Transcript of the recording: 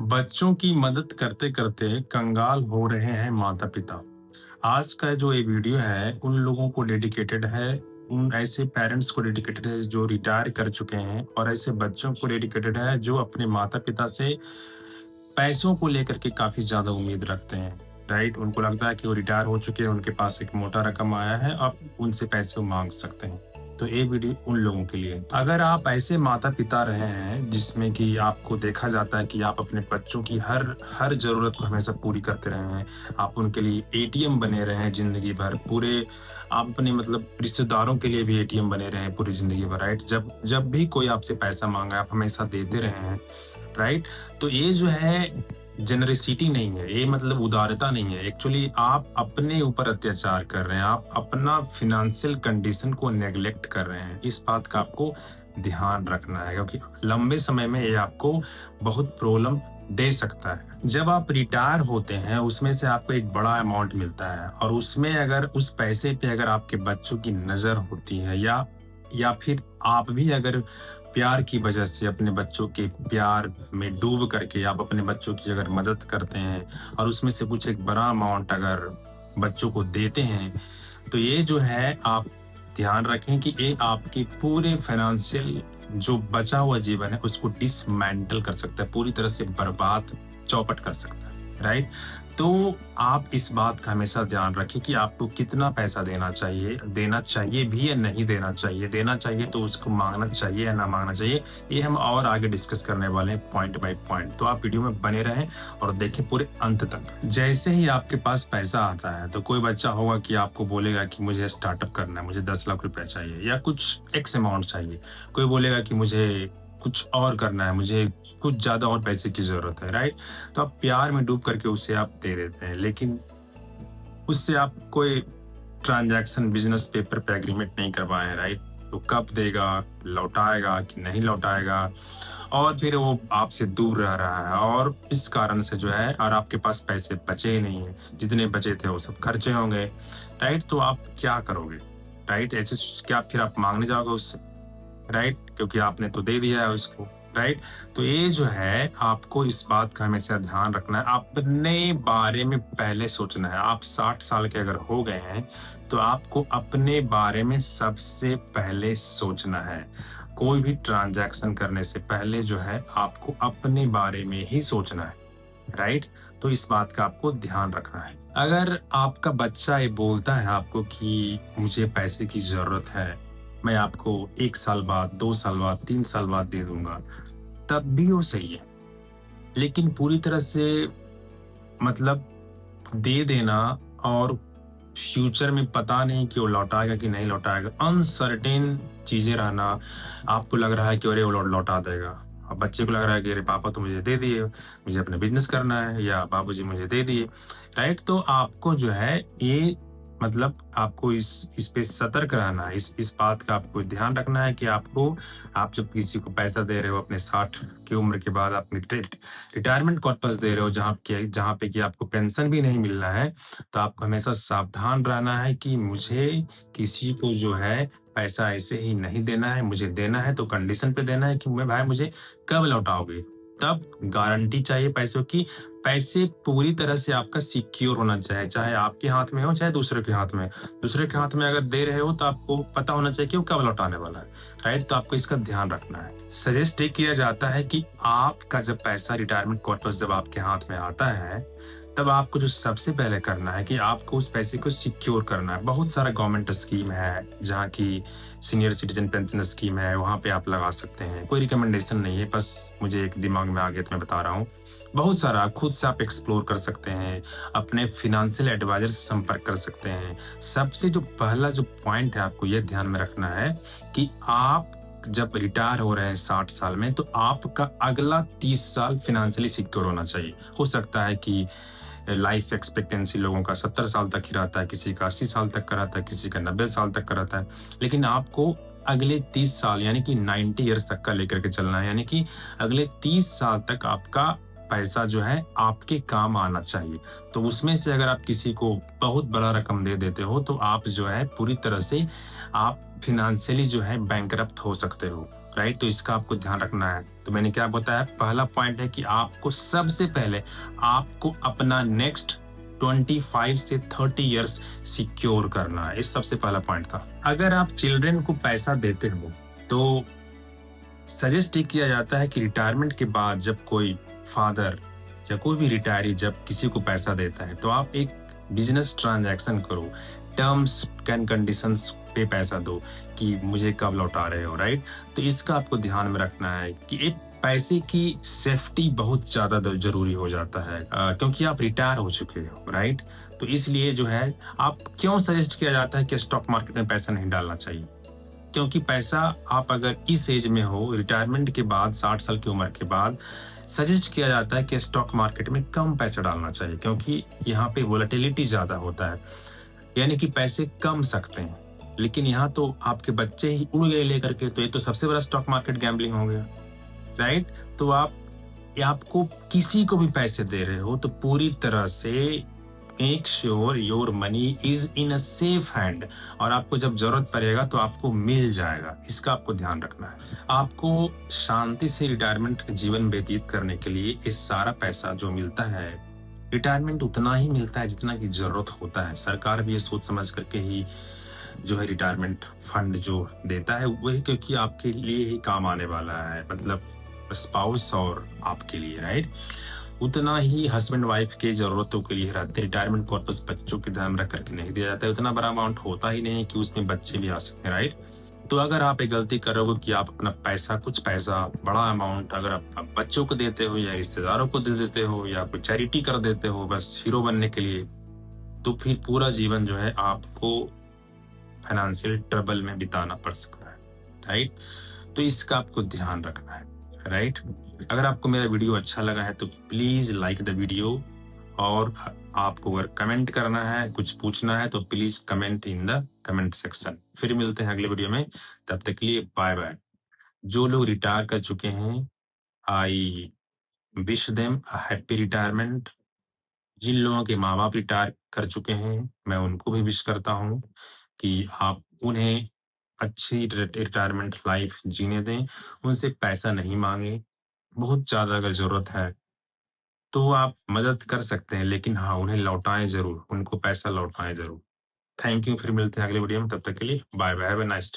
बच्चों की मदद करते करते कंगाल हो रहे हैं माता पिता। आज का जो ये वीडियो है उन लोगों को डेडिकेटेड है, उन ऐसे पेरेंट्स को डेडिकेटेड है जो रिटायर कर चुके हैं, और ऐसे बच्चों को डेडिकेटेड है जो अपने माता पिता से पैसों को लेकर के काफी ज्यादा उम्मीद रखते हैं। राइट, उनको लगता है कि वो रिटायर हो चुके हैं, उनके पास एक मोटा रकम आया है, अब उनसे पैसे वो मांग सकते हैं। तो ये वीडियो उन लोगों के लिए है। अगर आप ऐसे माता पिता रहे हैं जिसमें कि आपको देखा जाता है कि आप अपने बच्चों की हर हर जरूरत को हमेशा पूरी करते रहे हैं, आप उनके लिए एटीएम बने रहे हैं जिंदगी भर, पूरे आप अपने मतलब रिश्तेदारों के लिए भी एटीएम बने रहे हैं पूरी जिंदगी भर। राइट, जब जब भी कोई आपसे पैसा मांगा आप हमेशा देते रहे हैं। राइट, तो ये जो है जेनरसिटी नहीं है, ये मतलब उदारता नहीं है। एक्चुअली आप अपने ऊपर अत्याचार कर रहे हैं, आप अपना फिनेंशियल कंडीशन को नेग्लेक्ट कर रहे हैं। इस बात का आपको ध्यान रखना है, क्योंकि लंबे समय में ये आपको बहुत प्रॉब्लम दे सकता है। जब आप रिटायर होते हैं उसमें से आपको एक बड़ा अमाउंट मिलता है, और उसमें अगर उस पैसे पे अगर आपके बच्चों की नजर होती है, या फिर आप भी अगर प्यार की वजह से अपने बच्चों के प्यार में डूब करके आप अपने बच्चों की अगर मदद करते हैं और उसमें से कुछ एक बड़ा अमाउंट अगर बच्चों को देते हैं, तो ये जो है आप ध्यान रखें कि ये आपकी पूरे फाइनेंशियल जो बचा हुआ जीवन है उसको डिसमेंटल कर सकता है, पूरी तरह से बर्बाद चौपट कर सकता है। राइट, तो आप इस बात का हमेशा ध्यान रखें कि आपको कितना पैसा देना चाहिए भी या नहीं देना चाहिए, देना चाहिए तो उसको मांगना चाहिए या ना मांगना चाहिए, ये हम और आगे डिस्कस करने वाले हैं पॉइंट बाय पॉइंट। तो आप वीडियो में बने रहें और देखें पूरे अंत तक। जैसे ही आपके पास पैसा आता है तो कोई बच्चा होगा कि आपको बोलेगा कि मुझे स्टार्टअप करना है, मुझे 10 लाख रुपया चाहिए या कुछ एक्स अमाउंट चाहिए। कोई बोलेगा कि मुझे कुछ और करना है, मुझे कुछ ज्यादा और पैसे की जरूरत है। राइट, तो आप प्यार में डूब करके उसे आप दे देते हैं, लेकिन उससे आप कोई ट्रांजैक्शन बिजनेस पेपर पे एग्रीमेंट नहीं करवाए। राइट, तो कब देगा, लौटाएगा कि नहीं लौटाएगा, और फिर वो आपसे दूर रह रहा है, और इस कारण से जो है, और आपके पास पैसे बचे ही नहीं है, जितने बचे थे वो सब खर्चे होंगे। राइट, तो आप क्या करोगे? राइट, ऐसे क्या फिर आप मांगने जाओगे उससे? राइट, क्योंकि आपने तो दे दिया है उसको। राइट, तो ये जो है आपको इस बात का हमेशा ध्यान रखना है, अपने बारे में पहले सोचना है। आप 60 साल के अगर हो गए हैं तो आपको अपने बारे में सबसे पहले सोचना है। कोई भी ट्रांजैक्शन करने से पहले जो है आपको अपने बारे में ही सोचना है। राइट, तो इस बात का आपको ध्यान रखना है। अगर आपका बच्चा ये बोलता है आपको कि मुझे पैसे की जरूरत है, मैं आपको 1 साल बाद, 2 साल बाद, 3 साल बाद दे दूंगा, तब भी वो सही है। लेकिन पूरी तरह से मतलब दे देना, और फ्यूचर में पता नहीं कि वो लौटाएगा कि नहीं लौटाएगा, अनसर्टेन चीजें रहना, आपको लग रहा है कि अरे वो लौटा देगा, अब बच्चे को लग रहा है कि अरे पापा तो मुझे दे दिए, मुझे अपना बिजनेस करना है, या बाबूजी मुझे दे दिए। राइट, तो आपको जो है ये मतलब आपको इस पे सतर्क रहना है, इस बात का आपको ध्यान रखना है कि आप जब किसी को पैसा दे रहे हो अपने 60 की उम्र के बाद, अपनी रिटायरमेंट कॉर्पस दे रहे हो, जहाँ पे कि आपको पेंशन भी नहीं मिल रहा है, तो आपको हमेशा सावधान रहना है कि मुझे किसी को जो है पैसा ऐसे ही नहीं देना है, मुझे देना है तो कंडीशन पे देना है कि मैं भाई मुझे कब लौटाओगे, तब गारंटी चाहिए पैसों की। पैसे पूरी तरह से आपका सिक्योर होना चाहिए, चाहे आपके हाथ में हो चाहे दूसरे के हाथ में। दूसरे के हाथ में अगर दे रहे हो तो आपको पता होना चाहिए कि वो कब लौटाने वाला है। राइट, तो आपको इसका ध्यान रखना है। सजेस्ट ये किया जाता है कि आपका जब पैसा रिटायरमेंट कॉर्पस जब आपके हाथ में आता है, तब आपको जो सबसे पहले करना है कि आपको उस पैसे को सिक्योर करना है। बहुत सारा गवर्नमेंट स्कीम है, जहाँ की सीनियर सिटीजन पेंशन स्कीम है, वहाँ पे आप लगा सकते हैं। कोई रिकमेंडेशन नहीं है, बस मुझे एक दिमाग में आ गया तो मैं बता रहा हूँ। बहुत सारा खुद से आप एक्सप्लोर कर सकते हैं, अपने फिनेंशियल एडवाइजर से संपर्क कर सकते हैं। सबसे जो पहला जो पॉइंट है आपको यह ध्यान में रखना है कि आप जब रिटायर हो रहे हैं 60 साल में, तो आपका अगला 30 साल फिनेंशियली सिक्योर होना चाहिए। हो सकता है कि लाइफ एक्सपेक्टेंसी लोगों का 70 साल तक ही रहता है, किसी का 80 साल तक का रहता है, किसी का 90 साल तक का रहता है, लेकिन आपको अगले 30 साल यानी कि 90 ईयर्स तक का लेकर के चलना है। यानी कि अगले 30 साल तक आपका पैसा जो है आपके काम आना चाहिए। तो उसमें से अगर आप किसी को बहुत बड़ा रकम दे देते हो तो आप जो है पूरी तरह से आप फिनेंशियली जो है बैंकरप्ट हो सकते हो। राइट? तो इसका आपको ध्यान रखना है। तो मैंने क्या बताया, पहला पॉइंट है कि आपको सबसे पहले आपको अपना नेक्स्ट 25 से 30 इयर्स सिक्योर करना है। इस सबसे पहला पॉइंट था। अगर आप चिल्ड्रन को पैसा देते हो तो सजेस्ट ये किया जाता है कि रिटायरमेंट के बाद जब कोई फादर या कोई भी रिटायरी जब किसी को पैसा देता है तो आप एक बिजनेस ट्रांजैक्शन करो, टर्म्स एंड कंडीशंस पे पैसा दो कि मुझे कब लौटा रहे हो, राइट? तो इसका आपको ध्यान में रखना है कि एक पैसे की सेफ्टी बहुत ज्यादा जरूरी हो जाता है, क्योंकि आप रिटायर हो चुके हो, राइट? तो इसलिए जो है, आप क्यों सजेस्ट किया जाता है कि स्टॉक मार्केट में पैसा नहीं डालना चाहिए? क्योंकि पैसा आप अगर इस एज में हो, रिटायरमेंट के बाद 60 साल की उम्र के बाद सजेस्ट किया जाता है कि स्टॉक मार्केट में कम पैसा डालना चाहिए, क्योंकि यहाँ पे वोलेटिलिटी ज्यादा होता है, यानी कि पैसे कम सकते हैं। लेकिन यहाँ तो आपके बच्चे ही उड़ गए लेकर के, तो ये तो सबसे बड़ा स्टॉक मार्केट गैम्बलिंग हो गया, राइट? तो आपको किसी को भी पैसे दे रहे हो तो पूरी तरह से make sure your money is in a safe hand, और आपको जब जरूरत पड़ेगा तो आपको मिल जाएगा। इसका आपको ध्यान रखना है। आपको शांति से रिटायरमेंट जीवन व्यतीत करने के लिए इस सारा पैसा जो मिलता है, रिटायरमेंट उतना ही मिलता है जितना की जरूरत होता है। सरकार भी ये सोच समझ करके ही जो है रिटायरमेंट फंड जो देता है, वही क्योंकि आपके लिए ही काम आने वाला है, मतलब स्पाउस और आपके लिए, राइट? उतना ही हस्बैंड वाइफ की जरूरतों के लिए रहते। रिटायरमेंट कॉर्पस बच्चों के ध्यान रख करके नहीं दिया जाता है, उतना बड़ा अमाउंट होता ही नहीं कि उसमें बच्चे भी आ सकते हैं, राइट? तो अगर आप एक गलती करोगे कि आप अपना पैसा, कुछ पैसा, बड़ा अमाउंट अगर आप बच्चों को देते हो या रिश्तेदारों को दे देते हो या कोई चैरिटी कर देते हो बस हीरो बनने के लिए, तो फिर पूरा जीवन जो है आपको फाइनेंशियल ट्रबल में बिताना पड़ सकता है, राइट? तो इसका आपको ध्यान रखना है, राइट? अगर आपको मेरा वीडियो अच्छा लगा है तो प्लीज लाइक द वीडियो, और आपको अगर कमेंट करना है, कुछ पूछना है तो please comment in the comment section. फिर मिलते हैं अगले वीडियो में, तब तक के लिए बाय बाय। जो लोग रिटायर कर चुके हैं, I wish them a happy retirement. जिन लोगों के माँ बाप रिटायर कर चुके हैं, मैं उनको भी विश करता हूँ कि आप उन्हें अच्छी रिटायरमेंट लाइफ जीने दें, उनसे पैसा नहीं मांगे। बहुत ज्यादा अगर जरूरत है तो आप मदद कर सकते हैं, लेकिन हाँ, उन्हें लौटाएं जरूर, उनको पैसा लौटाएं जरूर। Thank you. फिर मिलते हैं अगले वीडियो में, तब तक के लिए bye bye, have a nice